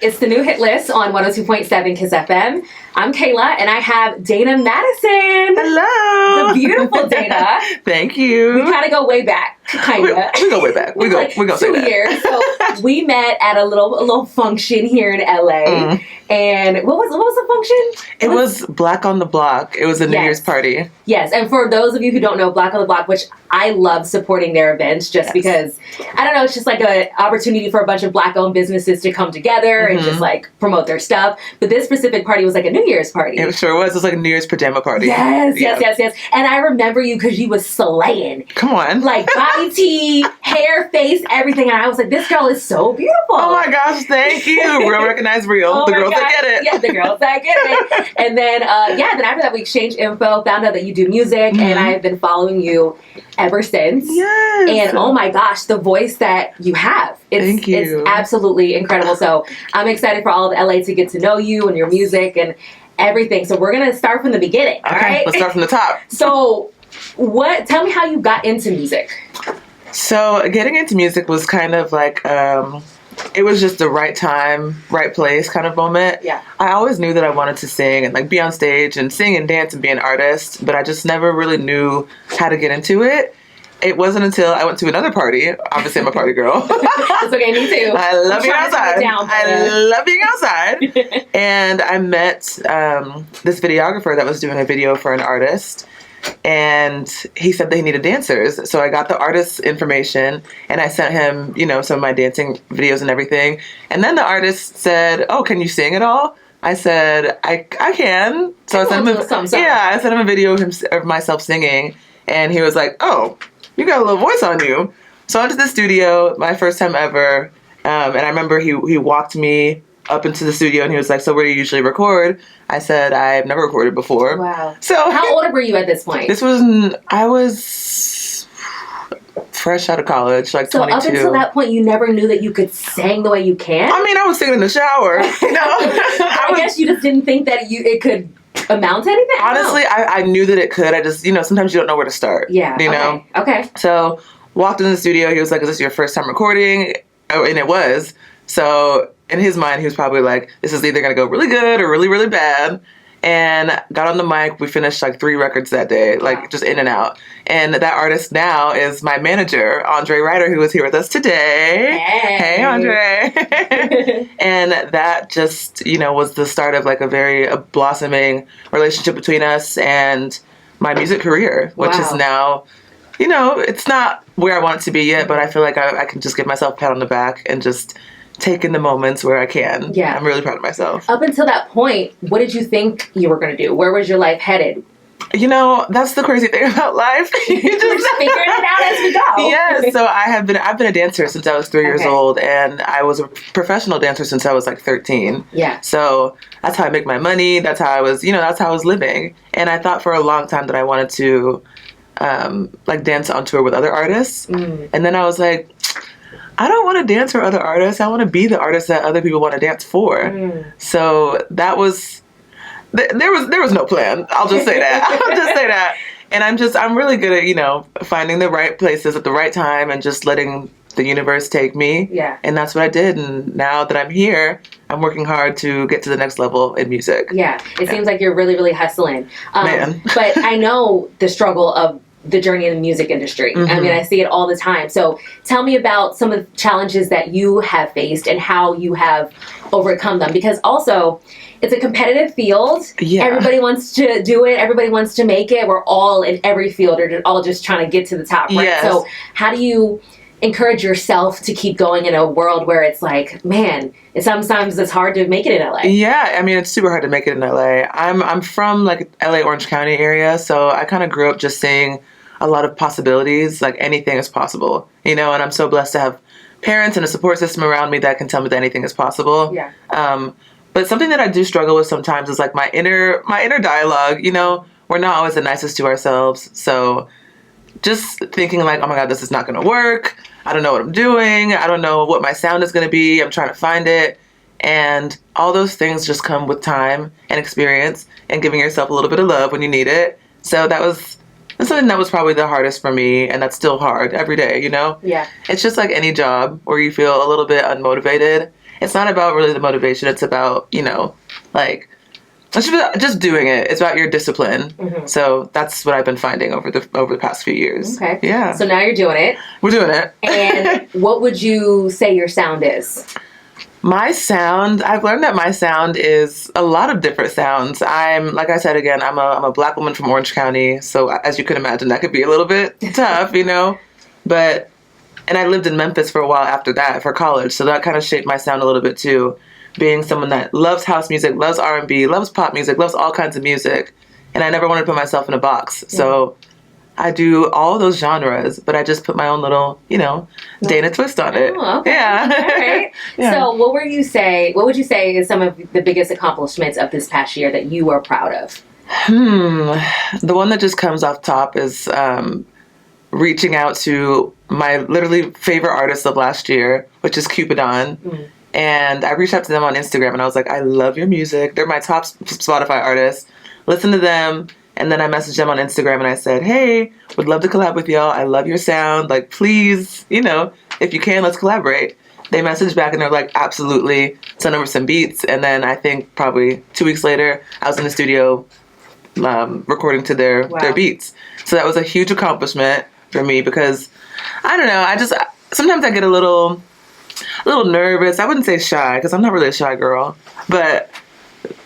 It's the new hit list on 102.7 KIIS FM. I'm Kayla, and I have Dayna Madison. Hello. The beautiful Dayna. Thank you. We kind of go way back, kind of. We go way back. We go 2 years. So we met at a little function here in LA. And what was the function? It was Black on the Block. It was a New Year's party. Yes, and for those of you who don't know, Black on the Block, which I love supporting their events just because, I don't know, it's just like an opportunity for a bunch of Black-owned businesses to come together and just like promote their stuff. But this specific party was like a New Year's party. It sure was. It was like a New Year's pajama party. Yes. And I remember you because you was slaying. Come on. Like body tea, hair, face, everything. And I was like, this girl is so beautiful. Oh my gosh, thank you. Real recognize real. The girls that get it. Yeah, the girls that get it. And then, then after that we exchanged info, found out that you do music, and I have been following you ever since. Yes. And oh my gosh, the voice that you have. Thank you. It's absolutely incredible. So I'm excited for all of LA to get to know you and your music and everything. So we're going to start from the beginning. Okay, all right? let's start from the top. So tell me how you got into music. So getting into music was kind of like, it was just the right time, right place kind of moment. Yeah. I always knew that I wanted to sing and like be on stage and sing and dance and be an artist, but I just never really knew how to get into it. It wasn't until I went to another party. Obviously, I'm a party girl. That's okay, me too. I love being outside. I love being outside. And I met this videographer that was doing a video for an artist. And he said they needed dancers. So I got the artist's information and I sent him, some of my dancing videos and everything. And then the artist said, "Oh, can you sing at all?" I said, I can. So I sent him a video of myself singing. And he was like, "Oh, you got a little voice on you." So I went to the studio, my first time ever. And I remember he walked me up into the studio and he was like, "So where do you usually record?" I said, "I've never recorded before." Wow. So how old were you at this point? I was fresh out of college, like 22. So up until that point, you never knew that you could sing the way you can? I mean, I was singing in the shower. I guess you just didn't think that it could amount to anything? Honestly, I knew that it could. I just, sometimes you don't know where to start. Yeah. Okay. So walked in the studio. He was like, "Is this your first time recording?" Oh, and it was. So in his mind, he was probably like, "This is either going to go really good or really, really bad." And got on the mic. We finished like 3 records that day, like just in and out. And that artist now is my manager, Andre Ryder, who is here with us today. Hey Andre. And that just, was the start of like a very blossoming relationship between us and my music career, which is now, it's not where I want it to be yet, but I feel like I can just give myself a pat on the back and just take in the moments where I can. Yeah. I'm really proud of myself. Up until that point, what did you think you were going to do? Where was your life headed? That's the crazy thing about life. You just figuring it out as we go. Yeah, so I've been a dancer since I was 3 years old, and I was a professional dancer since I was like 13. Yeah. So that's how I make my money. That's how I was, that's how I was living. And I thought for a long time that I wanted to dance on tour with other artists. And then I was like, I don't want to dance for other artists. I want to be the artist that other people want to dance for. So that was, there was no plan. I'll just say that. And I'm really good at, finding the right places at the right time and just letting the universe take me. Yeah. And that's what I did. And now that I'm here, I'm working hard to get to the next level in music. Yeah. It seems like you're really, really hustling. Man. But I know the struggle of the journey in the music industry. I mean, I see it all the time. So tell me about some of the challenges that you have faced and how you have overcome them. Because also, it's a competitive field. Yeah. Everybody wants to do it. Everybody wants to make it. We're all in every field or all just trying to get to the top, right? Yes. So how do you encourage yourself to keep going in a world where it's like, man, sometimes it's hard to make it in LA? Yeah, I mean, it's super hard to make it in LA. I'm from like LA, Orange County area, so I kind of grew up just seeing a lot of possibilities, like anything is possible, and I'm so blessed to have parents and a support system around me that can tell me that anything is possible. Yeah. But something that I do struggle with sometimes is like my inner dialogue. We're not always the nicest to ourselves, so just thinking like, oh my God, this is not going to work. I don't know what I'm doing. I don't know what my sound is going to be. I'm trying to find it. And all those things just come with time and experience and giving yourself a little bit of love when you need it. So that's something that was probably the hardest for me, and that's still hard every day, Yeah. It's just like any job where you feel a little bit unmotivated. it's not about really the motivation. It's about, like, it's just doing it. It's about your discipline. So that's what I've been finding over the past few years. Okay. Yeah. So now you're doing it. We're doing it. And what would you say your sound is? My sound, I've learned that my sound is a lot of different sounds. Like I said again, I'm a Black woman from Orange County. So as you can imagine, that could be a little bit tough, But, and I lived in Memphis for a while after that for college. So that kind of shaped my sound a little bit too. Being someone that loves house music, loves R&B, loves pop music, loves all kinds of music. And I never wanted to put myself in a box. So I do all those genres, but I just put my own little, Dayna twist on it. Oh, okay. Yeah. All right. Yeah. So what would you say is some of the biggest accomplishments of this past year that you are proud of? The one that just comes off top is reaching out to my literally favorite artist of last year, which is Cupidon. And I reached out to them on Instagram and I was like, I love your music. They're my top Spotify artists. Listen to them. And then I messaged them on Instagram and I said, hey, would love to collab with y'all. I love your sound. Like, please, if you can, let's collaborate. They messaged back and they're like, absolutely. Send over some beats. And then I think probably 2 weeks later, I was in the studio recording to their beats. So that was a huge accomplishment for me because, I don't know, sometimes I get a little nervous. I wouldn't say shy because I'm not really a shy girl, but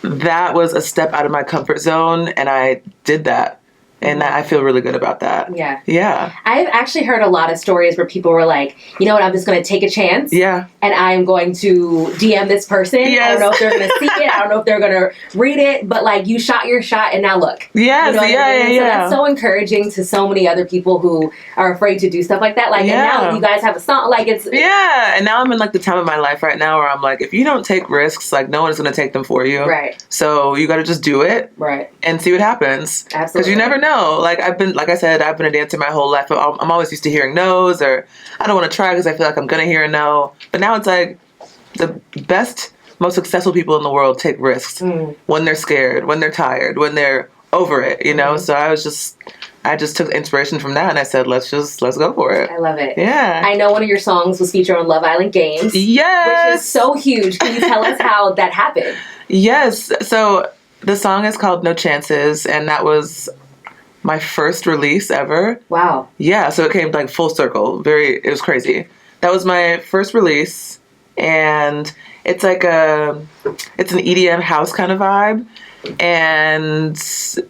that was a step out of my comfort zone and I did that. And I feel really good about that. Yeah. Yeah. I've actually heard a lot of stories where people were like, you know what, I'm just going to take a chance. Yeah. And I'm going to DM this person. Yes. I don't know if they're going to see it. I don't know if they're going to read it. But like, you shot your shot and now look. Yes. You know what I mean? Yeah. So that's so encouraging to so many other people who are afraid to do stuff like that. Like, and now you guys have a song. Like, it's. Yeah. And now I'm in like the time of my life right now where I'm like, if you don't take risks, like no one is going to take them for you. Right. So you got to just do it. Right. And see what happens. Absolutely. Because you never know. Like I said, I've been a dancer my whole life. I'm always used to hearing no's or I don't want to try because I feel like I'm going to hear a no. But now it's like the best, most successful people in the world take risks when they're scared, when they're tired, when they're over it, So I just took inspiration from that and I said, let's go for it. I love it. Yeah. I know one of your songs was featured on Love Island Games. Yes. Which is so huge. Can you tell us how that happened? Yes. So the song is called No Chances and that was my first release ever. Wow. Yeah, so it came like full circle. It was crazy. That was my first release, and it's like it's an EDM house kind of vibe. And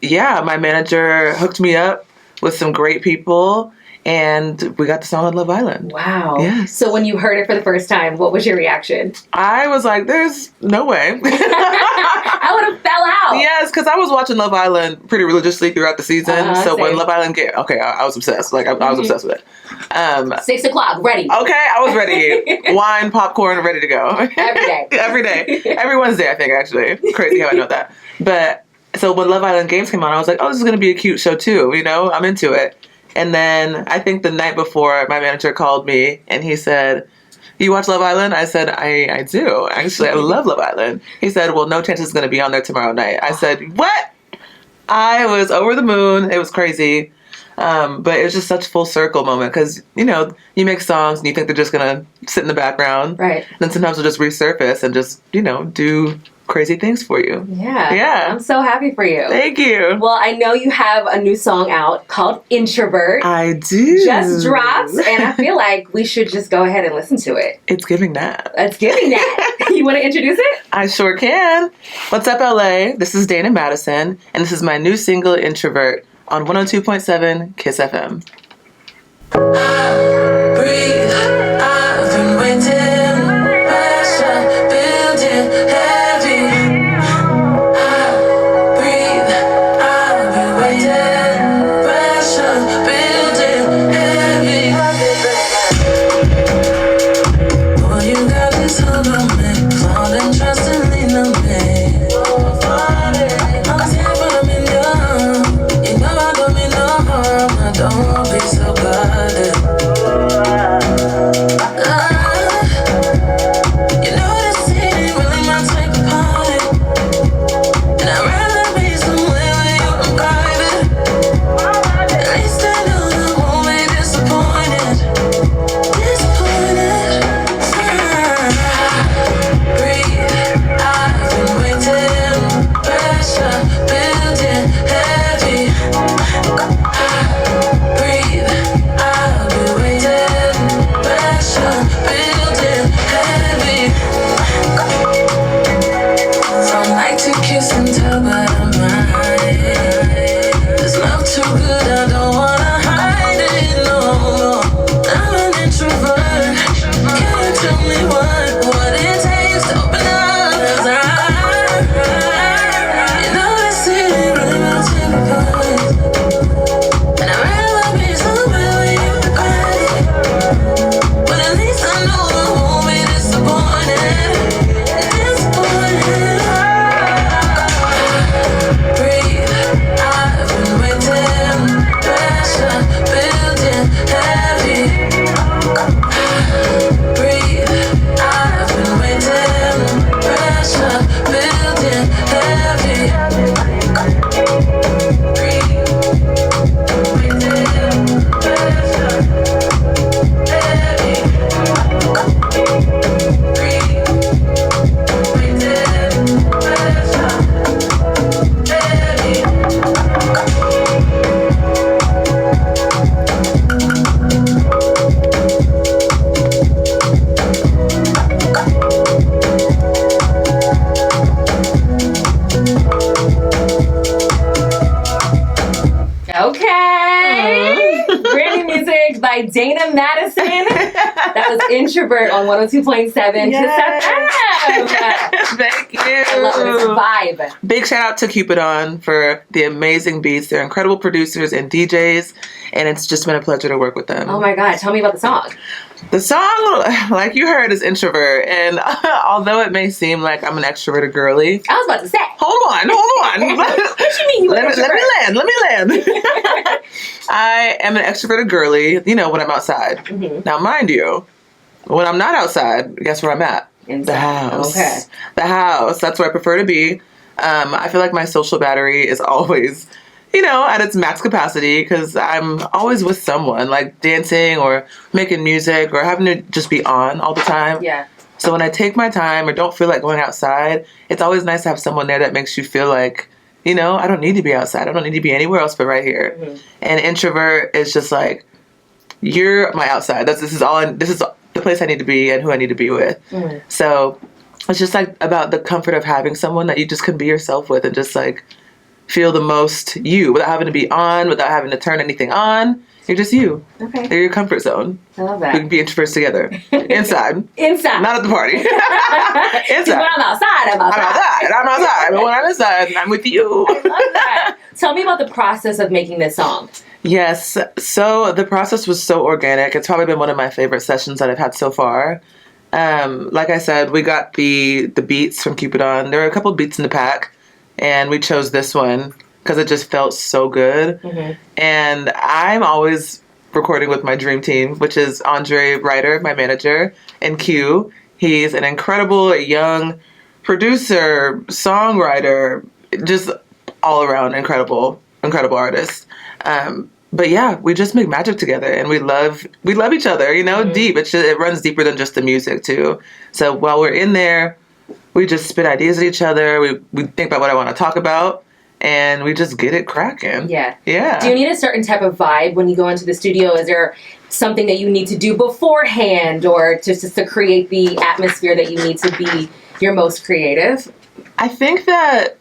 yeah, my manager hooked me up with some great people, and we got the song on Love Island. Wow. Yes. So when you heard it for the first time, what was your reaction? I was like, there's no way. I would have fell out. Yes, because I was watching Love Island pretty religiously throughout the season. So when Love Island I was obsessed. Like, I was obsessed with it. 6 o'clock, ready. Okay, I was ready. Wine, popcorn, ready to go. Every day. Every day. Every Wednesday, I think, actually. Crazy how I know that. But, so when Love Island Games came on, I was like, oh, this is going to be a cute show, too. I'm into it. And then I think the night before, my manager called me and he said, you watch Love Island? I said, I do. Actually, I love Love Island. He said, well, No Chance is going to be on there tomorrow night. I said, what? I was over the moon. It was crazy. But it was just such a full circle moment because, you make songs and you think they're just going to sit in the background. Right. Then sometimes they'll just resurface and just, do crazy things for you. Yeah. Yeah. I'm so happy for you. Thank you. Well, I know you have a new song out called Introvert. I do. Just dropped, and I feel like we should just go ahead and listen to it. It's giving that. It's giving that. You want to introduce it? I sure can. What's up, LA? This is Dayna Madison, and this is my new single, Introvert, on 102.7 KIIS FM. Breathe, I've been waiting, pressure building heavy. Breathe, I've been waiting, pressure building heavy. Oh, you got this hold on me, falling, trust and lean on me. I'm safe when I'm in your arms. You know I don't mean no harm. Don't be so guarded. by Dayna Madison. That was Introvert on 102.7 Thank you. I love it. It's a vibe. Big shout out to Cupidon for the amazing beats. They're incredible producers and DJs, and it's just been a pleasure to work with them. Oh my God, tell me about the song. The song, like you heard, is Introvert, and although it may seem like I'm an extroverted girly, I was about to say. hold on. What you mean you Let me land. I am an extroverted girly, when I'm outside. Mm-hmm. Now, mind you, when I'm not outside, guess where I'm at? Inside. The house. Okay. The house. That's where I prefer to be. I feel like my social battery is always, at its max capacity because I'm always with someone, like dancing or making music or having to just be on all the time. Yeah. So when I take my time or don't feel like going outside, it's always nice to have someone there that makes you feel like, I don't need to be outside. I don't need to be anywhere else but right here. Mm-hmm. And Introvert is just like, you're my outside. This is the place I need to be and who I need to be with. Mm-hmm. So it's just like about the comfort of having someone that you just can be yourself with and just like feel the most you without having to be on, without having to turn anything on. You're just you. Okay. They're your comfort zone. I love that. We can be introverts together. Inside. Inside. Not at the party. Inside. When I'm outside, I'm outside. But when I'm inside, I'm with you. I love that. Tell me about the process of making this song. Yes. So the process was so organic. It's probably been one of my favorite sessions that I've had so far. Like I said, we got the beats from Cupidon. There were a couple of beats in the pack, and we chose this one because it just felt so good. Mm-hmm. And I'm always recording with my dream team, which is Andre Ryder, my manager, and Q. He's an incredible young producer, songwriter, just all around incredible artist. But yeah, we just make magic together, and we love each other. Mm-hmm. Deep. It runs deeper than just the music too. So while we're in there, we just spit ideas at each other. We think about what I want to talk about, and we just get it cracking. Yeah. Yeah. Do you need a certain type of vibe when you go into the studio? Is there something that you need to do beforehand, or just to create the atmosphere that you need to be your most creative? I think that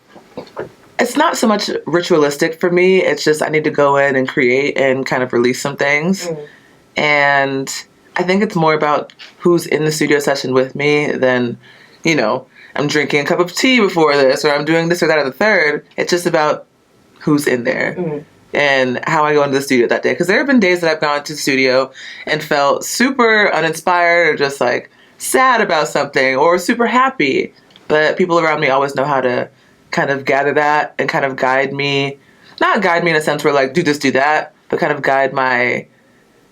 it's not so much ritualistic for me. It's just I need to go in and create and kind of release some things. Mm. And I think it's more about who's in the studio session with me than, I'm drinking a cup of tea before this or I'm doing this or that or the third. It's just about who's in there and how I go into the studio that day. Because there have been days that I've gone to the studio and felt super uninspired or just like sad about something or super happy. But people around me always know how to kind of gather that and kind of guide me. Not guide me in a sense where like, do this, do that, but kind of guide my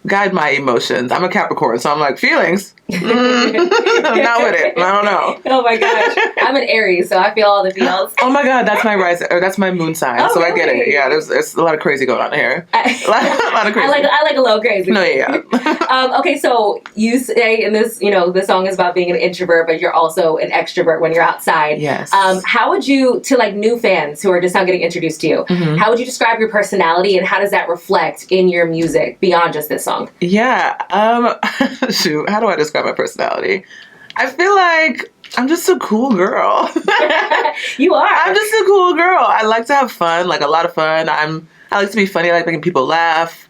emotions. I'm a Capricorn, so I'm like, feelings. I'm not with it. I don't know. Oh my gosh. I'm an Aries, so I feel all the feels. Oh my God, that's my rising, or that's my moon sign. Oh, so really? I get it. Yeah, there's a lot of crazy going on here. A lot of crazy. I like a little crazy. No, yeah. Okay, so you say in this, the song is about being an introvert, but you're also an extrovert when you're outside. Yes. How would you, to like new fans who are just now getting introduced to you, how would you describe your personality and how does that reflect in your music beyond just this song? Yeah. Shoot, how do I describe my personality? I feel like I'm just a cool girl. You are. I'm just a cool girl. I like to have fun, like a lot of fun. I like to be funny. I like making people laugh.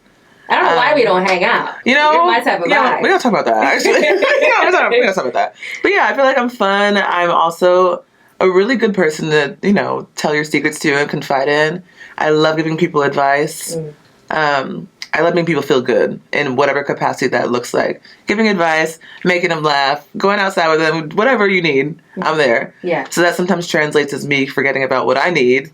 I don't know why we don't hang out. You're my type of guy. We gotta talk about that, actually. we gotta talk about that. But yeah, I feel like I'm fun. I'm also a really good person to, tell your secrets to and confide in. I love giving people advice. I love making people feel good in whatever capacity that looks like. Giving advice, making them laugh, going outside with them, whatever you need, I'm there. Yeah. So that sometimes translates as me forgetting about what I need.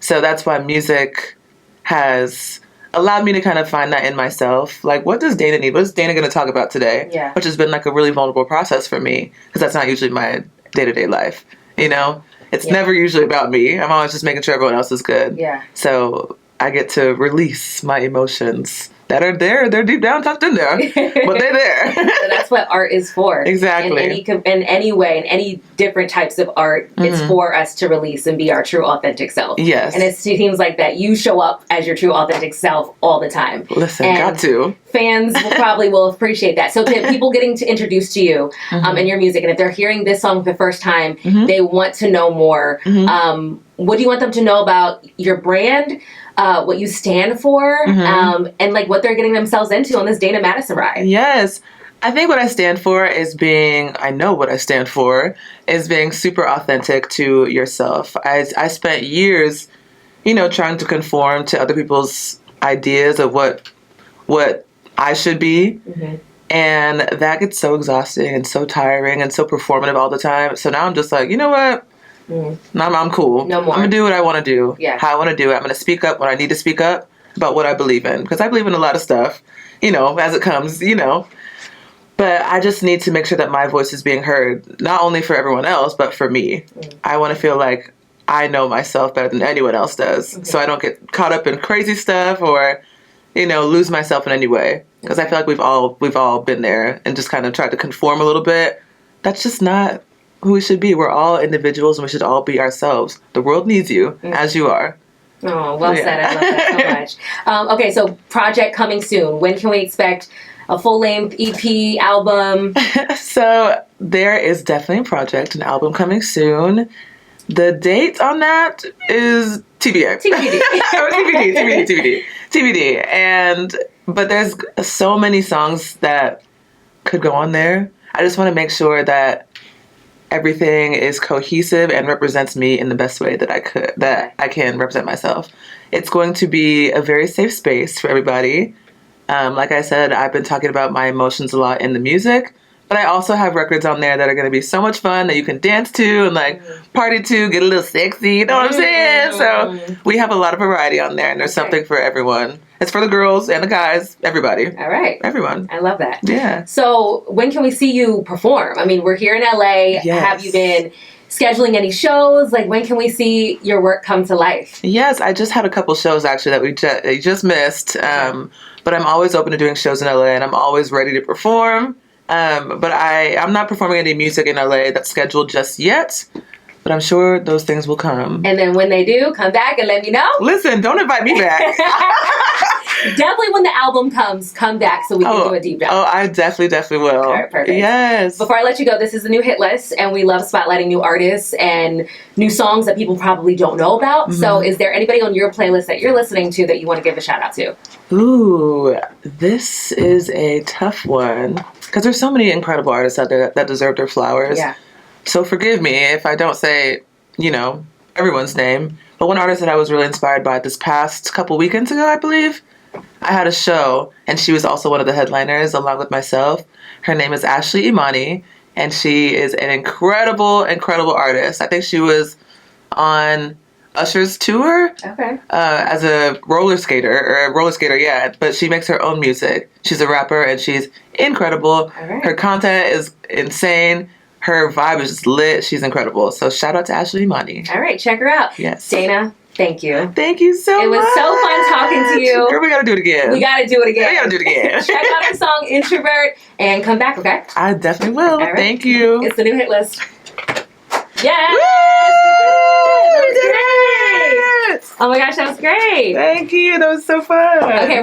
So that's why music has allowed me to kind of find that in myself. Like, what does Dayna need? What is Dayna going to talk about today? Yeah. Which has been like a really vulnerable process for me because that's not usually my day-to-day life, It's never usually about me. I'm always just making sure everyone else is good. Yeah. So I get to release my emotions that are there. They're deep down tucked in there, but they're there. So that's what art is for. Exactly. In any way, in any different types of art, it's for us to release and be our true, authentic self. Yes. And it seems like that you show up as your true, authentic self all the time. Listen, and got to. fans will appreciate that. So people getting to introduce to you and your music, and if they're hearing this song for the first time, they want to know more. What do you want them to know about your brand, what you stand for, and like what they're getting themselves into on this Dayna Madison ride? Yes. I think what I stand for is I know what I stand for is being super authentic to yourself. I spent years, trying to conform to other people's ideas of what I should be. And that gets so exhausting and so tiring and so performative all the time. So now I'm just like, you know what? I'm cool. No more. I'm going to do what I want to do. Yeah. How I want to do it. I'm going to speak up when I need to speak up about what I believe in. Because I believe in a lot of stuff, as it comes, But I just need to make sure that my voice is being heard, not only for everyone else, but for me. I want to feel like I know myself better than anyone else does. So I don't get caught up in crazy stuff or, lose myself in any way. Because I feel like we've all been there and just kind of tried to conform a little bit. That's just not who we should be. We're all individuals and we should all be ourselves. The world needs you as you are. Oh, well said. I love that so much. Okay, so project coming soon. When can we expect a full-length EP, album? So there is definitely a project, an album coming soon. The date on that is TBD. TBD. But there's so many songs that could go on there. I just want to make sure that everything is cohesive and represents me in the best way that I can represent myself. It's going to be a very safe space for everybody. Like I said, I've been talking about my emotions a lot in the music, but I also have records on there that are going to be so much fun that you can dance to and like party to, get a little sexy, you know what I'm saying? So we have a lot of variety on there, and there's something for everyone. It's for the girls and the guys, everybody. All right. Everyone. I love that. Yeah. So when can we see you perform? I mean, we're here in LA. Yes. Have you been scheduling any shows? Like, when can we see your work come to life? Yes, I just had a couple shows actually that we just missed. But I'm always open to doing shows in LA, and I'm always ready to perform. But I'm not performing any music in LA that's scheduled just yet. But I'm sure those things will come. And then when they do, come back and let me know. Listen, don't invite me back. Definitely when the album comes, come back so we can do a deep dive. Oh, I definitely will. All right, perfect. Yes. Before I let you go, this is the new hit list, and we love spotlighting new artists and new songs that people probably don't know about. So is there anybody on your playlist that you're listening to that you want to give a shout out to? Ooh, this is a tough one. Because there's so many incredible artists out there that deserve their flowers. Yeah. So forgive me if I don't say, everyone's name. But one artist that I was really inspired by this past couple weekends ago, I believe, I had a show, and she was also one of the headliners along with myself. Her name is Ashley Imani, and she is an incredible, incredible artist. I think she was on Usher's tour as a roller skater, yeah. But she makes her own music. She's a rapper, and she's incredible. Her content is insane. Her vibe is just lit. She's incredible. So shout out to Ashley Imani. All right, check her out. Yes. Dayna, thank you. Thank you so much. It was so fun talking to you. Girl, we gotta do it again. Check out her song Introvert and come back, okay? I definitely will. Right. Thank you. It's the new hit list. Yes! Woo! That was great! Oh my gosh, that was great! Thank you. That was so fun. Okay.